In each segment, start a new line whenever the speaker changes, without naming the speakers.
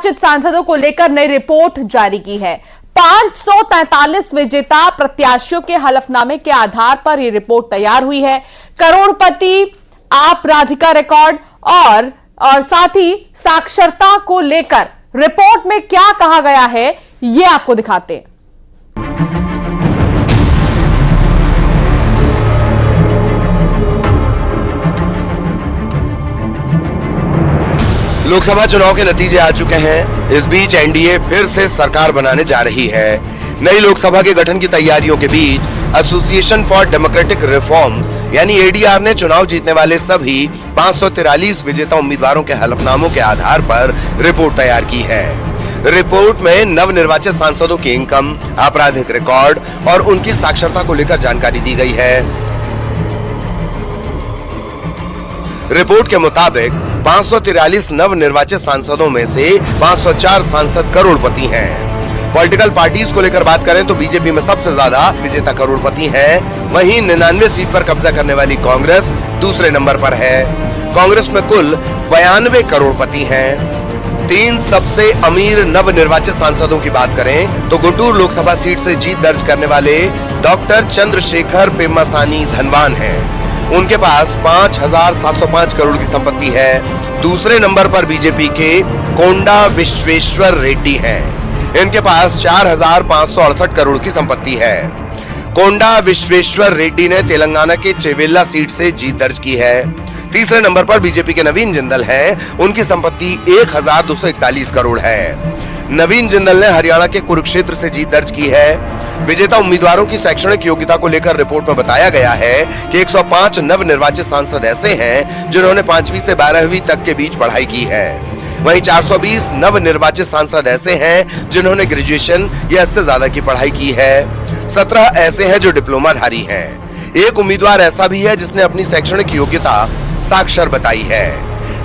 नवनिर्वाचित सांसदों को लेकर नई रिपोर्ट जारी की है। 543 विजेता प्रत्याशियों के हलफनामे के आधार पर यह रिपोर्ट तैयार हुई है। करोड़पति आपराधिका रिकॉर्ड और साथ ही साक्षरता को लेकर रिपोर्ट में क्या कहा गया है, यह आपको दिखाते हैं।
लोकसभा चुनाव के नतीजे आ चुके हैं। इस बीच एनडीए फिर से सरकार बनाने जा रही है। नई लोकसभा के गठन की तैयारियों के बीच एसोसिएशन फॉर डेमोक्रेटिक रिफॉर्म्स यानी एडीआर ने चुनाव जीतने वाले सभी 543 विजेता उम्मीदवारों के हलफनामों के आधार पर रिपोर्ट तैयार की है। रिपोर्ट में नवनिर्वाचित सांसदों की इनकम, आपराधिक रिकॉर्ड और उनकी साक्षरता को लेकर जानकारी दी गई है। रिपोर्ट के मुताबिक 543 नवनिर्वाचित सांसदों में से 504 सांसद करोड़पति हैं। पॉलिटिकल पार्टीज को लेकर बात करें तो बीजेपी में सबसे ज्यादा विजेता करोड़पति हैं। वहीं 99 सीट पर कब्जा करने वाली कांग्रेस दूसरे नंबर पर है। कांग्रेस में कुल 92 करोड़पति हैं। 3 सबसे अमीर नवनिर्वाचित सांसदों की बात करें तो गुंटूर लोकसभा सीट से जीत दर्ज करने वाले डॉक्टर चंद्रशेखर पेम्मासानी धनवान हैं। उनके पास 5,705 करोड़ की संपत्ति है। दूसरे नंबर पर बीजेपी के कोंडा विश्वेश्वर रेड्डी हैं। इनके पास 4,568 करोड़ की संपत्ति है। कोंडा विश्वेश्वर रेड्डी ने तेलंगाना के चेवेल्ला सीट से जीत दर्ज की है। तीसरे नंबर पर बीजेपी के नवीन जिंदल हैं। उनकी संपत्ति 1,241 करोड़ है। नवीन जिंदल ने हरियाणा के कुरुक्षेत्र से जीत दर्ज की है। विजेता उम्मीदवारों की शैक्षणिक योग्यता को लेकर रिपोर्ट में बताया गया है कि 105 नवनिर्वाचित सांसद ऐसे हैं जिन्होंने 5वीं से 12वीं तक के बीच पढ़ाई की है। वहीं 420 नवनिर्वाचित सांसद ऐसे हैं जिन्होंने ग्रेजुएशन या इससे ज्यादा की पढ़ाई की है। 17 ऐसे हैं जो डिप्लोमाधारी हैं। एक उम्मीदवार ऐसा भी है जिसने अपनी शैक्षणिक योग्यता साक्षर बताई है।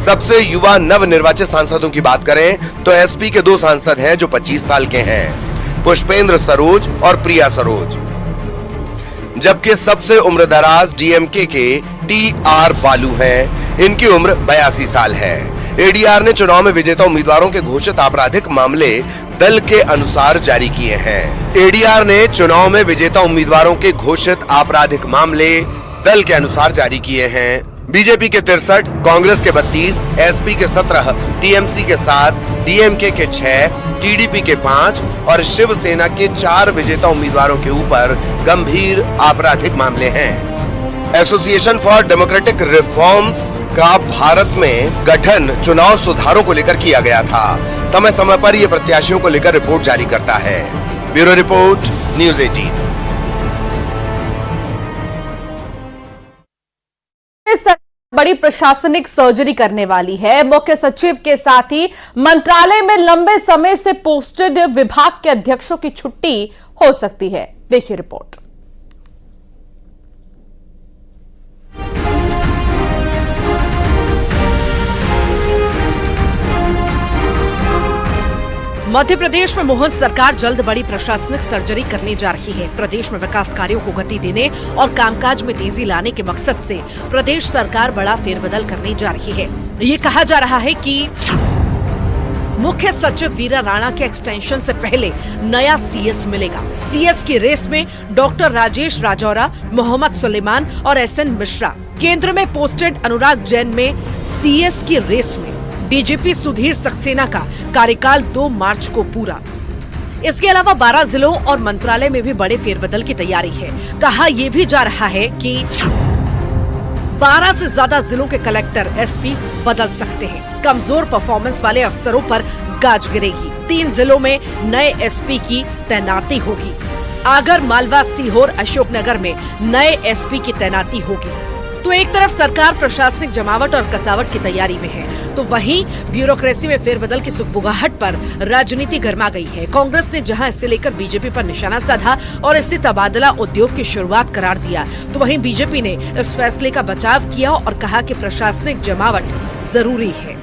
सबसे युवा नवनिर्वाचित सांसदों की बात करें तो एसपी के 2 सांसद हैं जो 25 साल के हैं, पुष्पेंद्र सरोज और प्रिया सरोज। जबकि सबसे उम्रदराज डीएमके के टीआर बालू हैं। इनकी उम्र 82 साल है। एडीआर ने चुनाव में विजेता उम्मीदवारों के घोषित आपराधिक मामले दल के अनुसार जारी किए हैं। एडीआर ने चुनाव में विजेता उम्मीदवारों के घोषित आपराधिक मामले दल के अनुसार जारी किए हैं। बीजेपी के 63, कांग्रेस के 32, एसपी के 17, टीएमसी के 7, डीएमके के 6, टीडीपी के 5 और शिवसेना के 4 विजेता उम्मीदवारों के ऊपर गंभीर आपराधिक मामले हैं। एसोसिएशन फॉर डेमोक्रेटिक रिफॉर्म्स का भारत में गठन चुनाव सुधारों को लेकर किया गया था। समय समय पर यह प्रत्याशियों को लेकर रिपोर्ट जारी करता है। Bureau report, news 18।
बड़ी प्रशासनिक सर्जरी करने वाली है। मुख्य सचिव के साथ ही मंत्रालय में लंबे समय से पोस्टेड विभाग के अध्यक्षों की छुट्टी हो सकती है। देखिए रिपोर्ट।
मध्य प्रदेश में मोहन सरकार जल्द बड़ी प्रशासनिक सर्जरी करने जा रही है। प्रदेश में विकास कार्यों को गति देने और कामकाज में तेजी लाने के मकसद से प्रदेश सरकार बड़ा फेरबदल करने जा रही है। ये कहा जा रहा है कि मुख्य सचिव वीरा राणा के एक्सटेंशन से पहले नया सीएस मिलेगा। सीएस की रेस में डॉक्टर राजेश राजौरा, मोहम्मद सुलेमान और एसएन मिश्रा। केंद्र में पोस्टेड अनुराग जैन में सीएस की रेस में। डीजीपी सुधीर सक्सेना का कार्यकाल 2 मार्च को पूरा। इसके अलावा 12 जिलों और मंत्रालय में भी बड़े फेरबदल की तैयारी है। कहा यह भी जा रहा है कि 12 से ज्यादा जिलों के कलेक्टर, एसपी बदल सकते हैं। कमजोर परफॉर्मेंस वाले अफसरों पर गाज गिरेगी। 3 जिलों में नए एसपी की तैनाती होगी। आगर, मालवा, सीहोर, अशोकनगर में नए एसपी की तैनाती होगी। तो एक तरफ सरकार प्रशासनिक जमावट और कसावट की तैयारी में है, तो वहीं ब्यूरोक्रेसी में फेरबदल की सुगबुगाहट पर राजनीति गर्मा गई है। कांग्रेस ने जहां इससे लेकर बीजेपी पर निशाना साधा और इससे तबादला उद्योग की शुरुआत करार दिया, तो वहीं बीजेपी ने इस फैसले का बचाव किया और कहा कि प्रशासनिक जमावट जरूरी है।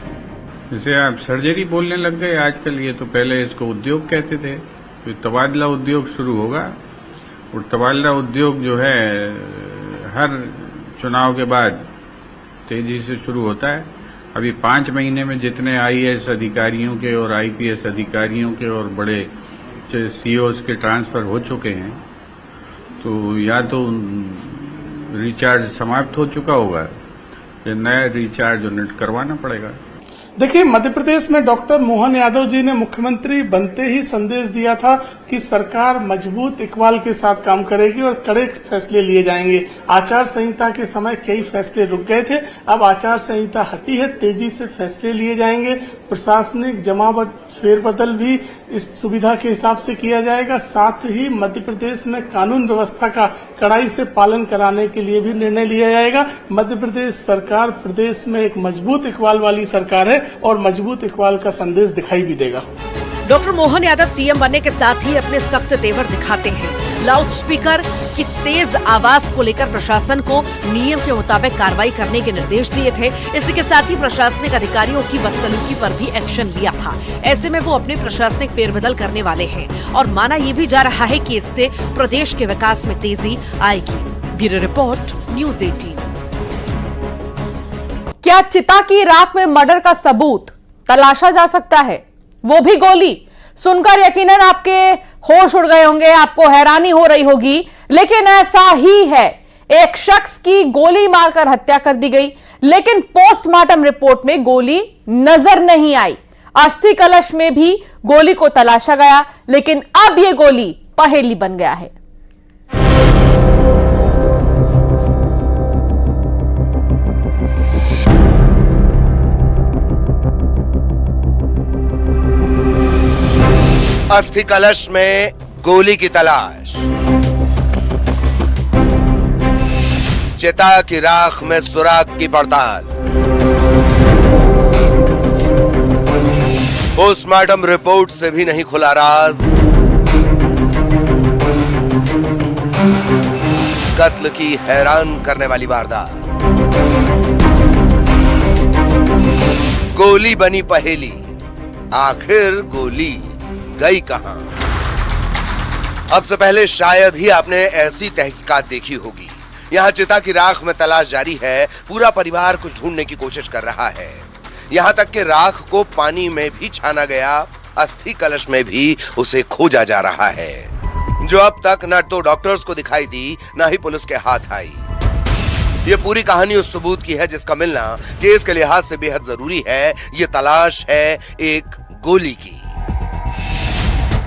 जैसे आप सर्जरी बोलने लग गए आजकल, ये तो पहले इसको उद्योग कहते थे। तो तबादला उद्योग शुरू होगा और तबादला उद्योग जो है हर चुनाव के बाद तेजी से शुरू होता है। अभी 5 महीने में जितने आईएएस अधिकारियों के और आईपीएस अधिकारियों के और बड़े सीईओज के ट्रांसफर हो चुके हैं, तो या तो रिचार्ज समाप्त हो चुका होगा या नया रिचार्ज उन्हें करवाना पड़ेगा।
देखिए, मध्य प्रदेश में डॉक्टर मोहन यादव जी ने मुख्यमंत्री बनते ही संदेश दिया था कि सरकार मजबूत इकबाल के साथ काम करेगी और कड़े फैसले लिए जाएंगे। आचार संहिता के समय कई फैसले रुक गए थे, अब आचार संहिता हटी है, तेजी से फैसले लिए जाएंगे। प्रशासनिक जमावट फेरबदल भी इस सुविधा के हिसाब से किया जाएगा। साथ ही मध्य प्रदेश में कानून व्यवस्था का कड़ाई से पालन कराने के लिए भी निर्णय लिया जाएगा। मध्य प्रदेश सरकार प्रदेश में एक मजबूत इकबाल वाली सरकार है और मजबूत इकबाल का संदेश दिखाई भी देगा।
डॉक्टर मोहन यादव सीएम बनने के साथ ही अपने सख्त तेवर दिखाते हैं। लाउडस्पीकर की तेज आवाज को लेकर प्रशासन को नियम के मुताबिक कार्रवाई करने के निर्देश दिए थे। इसी के साथ ही प्रशासनिक अधिकारियों की बदसलूकी पर भी एक्शन लिया था। ऐसे में वो अपने प्रशासनिक फेरबदल करने वाले हैं और माना ये भी जा रहा है कि इससे प्रदेश के विकास में तेजी आएगी। Bureau report, news 18।
क्या चिता की राख में मर्डर का सबूत तलाशा जा सकता है, वो भी गोली? सुनकर यकीनन आपके होश उड़ गए होंगे, आपको हैरानी हो रही होगी, लेकिन ऐसा ही है। एक शख्स की गोली मारकर हत्या कर दी गई, लेकिन पोस्टमार्टम रिपोर्ट में गोली नजर नहीं आई। अस्थि कलश में भी गोली को तलाशा गया, लेकिन अब यह गोली पहेली बन गया है।
अस्थि कलश में गोली की तलाश, चिता की राख में सुराग की पड़ताल, पोस्टमार्टम रिपोर्ट से भी नहीं खुला राज, कत्ल की हैरान करने वाली वारदात, गोली बनी पहेली, आखिर गोली गई कहां? अब से पहले शायद ही आपने ऐसी तहकीकात देखी होगी। यहां चिता की राख में तलाश जारी है, पूरा परिवार कुछ ढूंढने की कोशिश कर रहा है। यहां तक कि राख को पानी में भी छाना गया, अस्थि कलश में भी उसे खोजा जा रहा है, जो अब तक न तो डॉक्टर्स को दिखाई दी, न ही पुलिस के हाथ आई। ये पूरी कहानी उस सबूत की है जिसका मिलना केस के लिहाज से बेहद जरूरी है। ये तलाश है एक गोली की।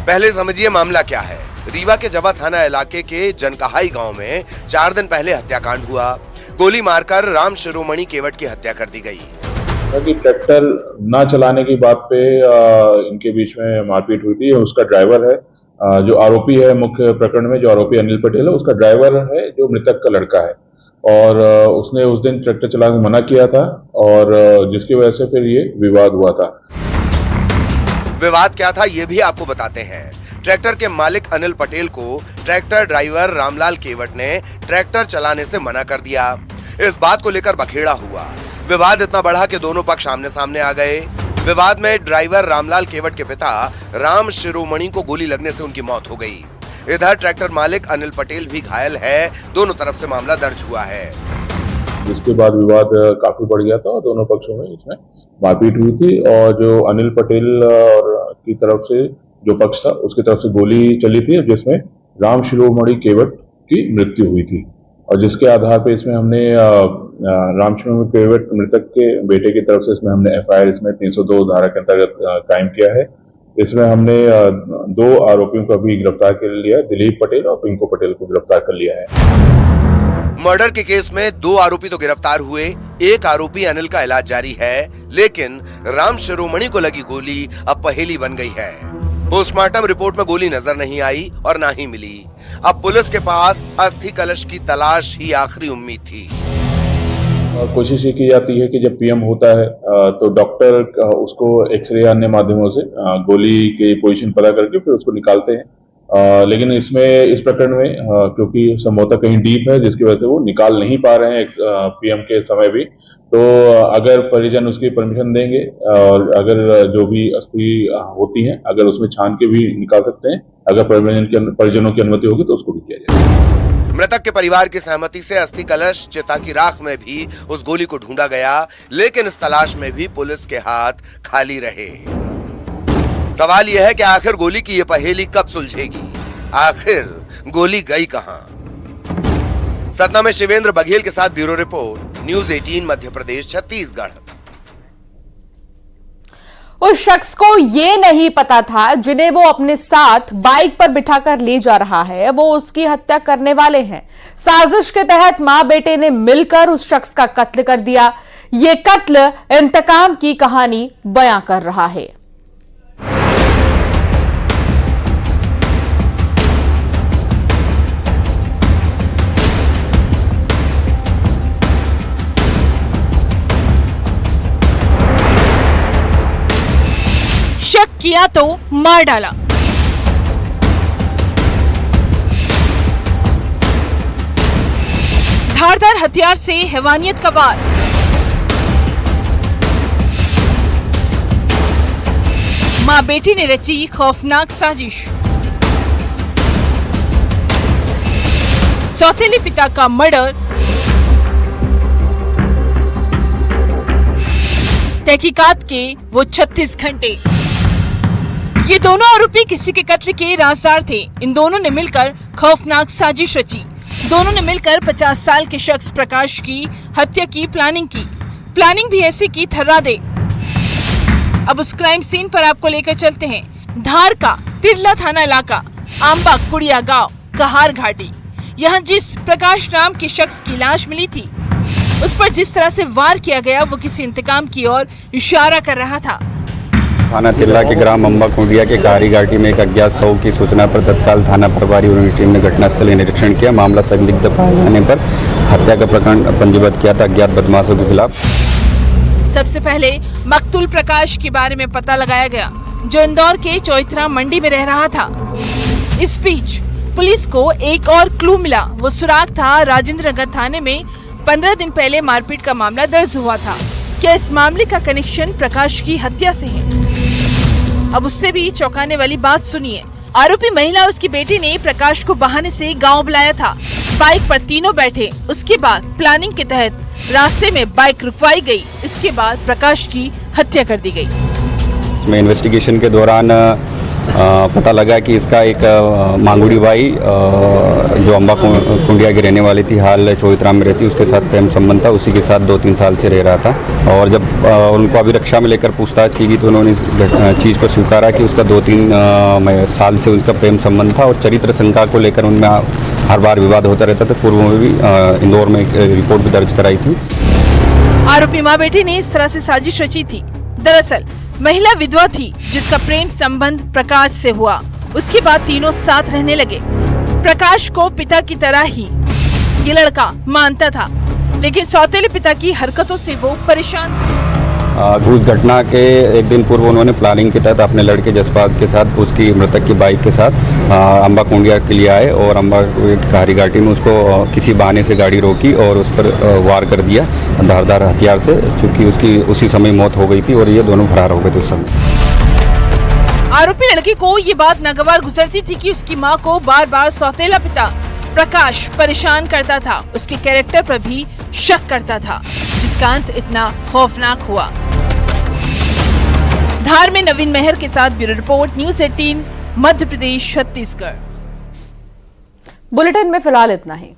पहले समझिए मामला क्या है। रीवा के जवा थाना इलाके के जनकहाई गांव में 4 दिन पहले हत्याकांड हुआ। गोली मारकर राम शिरोमणि केवट की हत्या कर दी गई।
ट्रैक्टर ना चलाने की बात पे इनके बीच में मारपीट हुई थी। उसका ड्राइवर है, जो आरोपी है मुख्य प्रकरण में, जो आरोपी अनिल पटेल है, उसका ड्राइवर है जो मृतक का लड़का है, और उसने उस दिन ट्रैक्टर चलाने से मना किया था, और जिसकी वजह से फिर ये विवाद हुआ था।
विवाद क्या था ये भी आपको बताते हैं। ट्रैक्टर के मालिक अनिल पटेल को ट्रैक्टर ड्राइवर रामलाल केवट ने ट्रैक्टर चलाने से मना कर दिया। इस बात को लेकर बखेड़ा हुआ। विवाद इतना बढ़ा कि दोनों पक्ष आमने सामने आ गए। विवाद में ड्राइवर रामलाल केवट के पिता राम शिरोमणि को गोली लगने से उनकी मौत हो गई। इधर ट्रैक्टर मालिक अनिल पटेल भी घायल है। दोनों तरफ से मामला दर्ज हुआ है,
जिसके बाद विवाद काफी बढ़ गया था और दोनों पक्षों में इसमें मारपीट हुई थी। और जो अनिल पटेल की तरफ से जो पक्ष था, उसकी तरफ से गोली चली थी, जिसमें राम शिरोमणि केवट की मृत्यु हुई थी। और जिसके आधार पर इसमें हमने राम शिरोमणि केवट मृतक के बेटे की तरफ से इसमें हमने एफआईआर इसमें 302 धारा के अंतर्गत कायम किया है। इसमें हमने 2 आरोपियों को भी गिरफ्तार कर लिया, दिलीप पटेल और पिंकू पटेल को गिरफ्तार कर लिया है।
मर्डर के केस में 2 आरोपी तो गिरफ्तार हुए, एक आरोपी अनिल का इलाज जारी है, लेकिन राम शिरोमणि को लगी गोली अब पहेली बन गई है। पोस्टमार्टम रिपोर्ट में गोली नजर नहीं आई और ना ही मिली। अब पुलिस के पास अस्थि कलश की तलाश ही आखिरी उम्मीद थी।
कोशिश ये की जाती है कि जब पीएम होता है तो डॉक्टर उसको एक्सरे अन्य माध्यमों से गोली की पोजीशन पता करके फिर उसको निकालते हैं। लेकिन इसमें इस प्रकरण में क्योंकि संभवतः कहीं डीप है, जिसकी वजह से वो निकाल नहीं पा रहे हैं पीएम के समय भी, तो अगर परिजन उसकी परमिशन देंगे और अगर जो भी अस्थि होती हैं अगर उसमें छान के भी निकाल सकते हैं, अगर परिजनों की अनुमति होगी तो उसको भी किया जाएगा।
मृतक के परिवार की सहमति से अस्थि कलश चिता की राख में भी उस गोली को ढूंढा गया, लेकिन इस तलाश में भी पुलिस के हाथ खाली रहे। सवाल यह है कि आखिर गोली की यह पहेली कब सुलझेगी? आखिर गोली गई कहां? सतना में शिवेंद्र बघेल के साथ bureau report, news 18 Madhya Pradesh Chhattisgarh.
उस शख्स को यह नहीं पता था जिन्हें वो अपने साथ बाइक पर बिठाकर ले जा रहा है, वो उसकी हत्या करने वाले हैं। साजिश के तहत मां बेटे ने मिलकर उस शख्स का कत्ल कर दिया। ये कत्ल इंतकाम की कहानी बयां कर रहा है।
शक किया तो मार डाला। धारदार हथियार से हैवानियत का वार। मां बेटी ने रची खौफनाक साजिश। सौतेले पिता का मर्डर। तहकीकात के वो 36 घंटे। ये दोनों आरोपी किसी के कत्ल के राजदार थे। इन दोनों ने मिलकर खौफनाक साजिश रची। दोनों ने मिलकर 50 साल के शख्स प्रकाश की हत्या की प्लानिंग की। प्लानिंग भी ऐसी की थर्रा दे। अब उस क्राइम सीन पर आपको लेकर चलते हैं। धार का तिरला थाना इलाका, आंबा कुड़िया गांव, कहार घाटी। यहाँ जिस प्रकाश नाम के शख्स की लाश मिली थी, उस पर जिस तरह से वार किया गया वो किसी इंतकाम की ओर इशारा कर रहा था।
थाना तिल्ला के ग्राम अम्बा कुंडिया के कहारी घाटी में एक अज्ञात शव की सूचना पर तत्काल थाना प्रभारी और उनकी टीम ने घटनास्थल का निरीक्षण किया। मामला संदिग्ध पाए जाने पर हत्या का प्रकरण पंजीबद्ध किया था अज्ञात बदमाशों के खिलाफ।
सबसे पहले मकतूल प्रकाश के बारे में पता लगाया गया, जो इंदौर के चौथरा मंडी में रह रहा था। इस बीच पुलिस को एक और क्लू मिला। वो सुराग था राजेंद्र नगर थाने में 15 दिन पहले मारपीट का मामला दर्ज हुआ था। क्या इस मामले का कनेक्शन प्रकाश की हत्या से है? अब उससे भी चौंकाने वाली बात सुनिए। आरोपी महिला और उसकी बेटी ने प्रकाश को बहाने से गांव बुलाया था। बाइक पर तीनों बैठे। उसके बाद प्लानिंग के तहत रास्ते में बाइक रुकवाई गई। इसके बाद प्रकाश की हत्या कर दी गई।
इसमें इन्वेस्टिगेशन के दौरान पता लगा कि इसका एक मांगुड़ी बाई जो अम्बा कुंडिया की रहने वाली थी, हाल चौथरा में रहती, उसके साथ प्रेम संबंध था। उसी के साथ 2-3 साल से रह रहा था। और जब उनको अभिरक्षा में लेकर पूछताछ की गई तो उन्होंने इस चीज़ को स्वीकारा कि उसका 2-3 साल से उनका प्रेम संबंध था और चरित्र शंका को लेकर उनमें हर बार विवाद होता रहता था। पूर्व में भी इंदौर में एक रिपोर्ट भी दर्ज कराई थी।
आरोपी माँ बेटी ने इस तरह से साजिश रची थी। दरअसल महिला विधवा थी जिसका प्रेम संबंध प्रकाश से हुआ। उसके बाद तीनों साथ रहने लगे। प्रकाश को पिता की तरह ही ये लड़का मानता था, लेकिन सौतेले पिता की हरकतों से वो परेशान था।
उस घटना के एक दिन पूर्व उन्होंने प्लानिंग के तहत अपने लड़के जसपात के साथ उसकी मृतक की बाइक के साथ अम्बा कुंडिया के लिए आए और अम्बा कहारी घाटी में उसको किसी बहाने से गाड़ी रोकी और उस पर वार कर दिया धारदार हथियार से, चूंकि उसकी उसी समय मौत हो गई थी और ये दोनों फरार हो गए थे उस समय।
आरोपी लड़के को ये बात नागवार गुजरती थी कि उसकी मां को बार बार सौतेला पिता प्रकाश परेशान करता था। उसके कैरेक्टर पर भी शक करता था, जिसका अंत इतना खौफनाक हुआ। धार में नवीन मेहर के साथ bureau report, news 18 Madhya Pradesh Chhattisgarh.
Bulletin में फिलहाल इतना ही।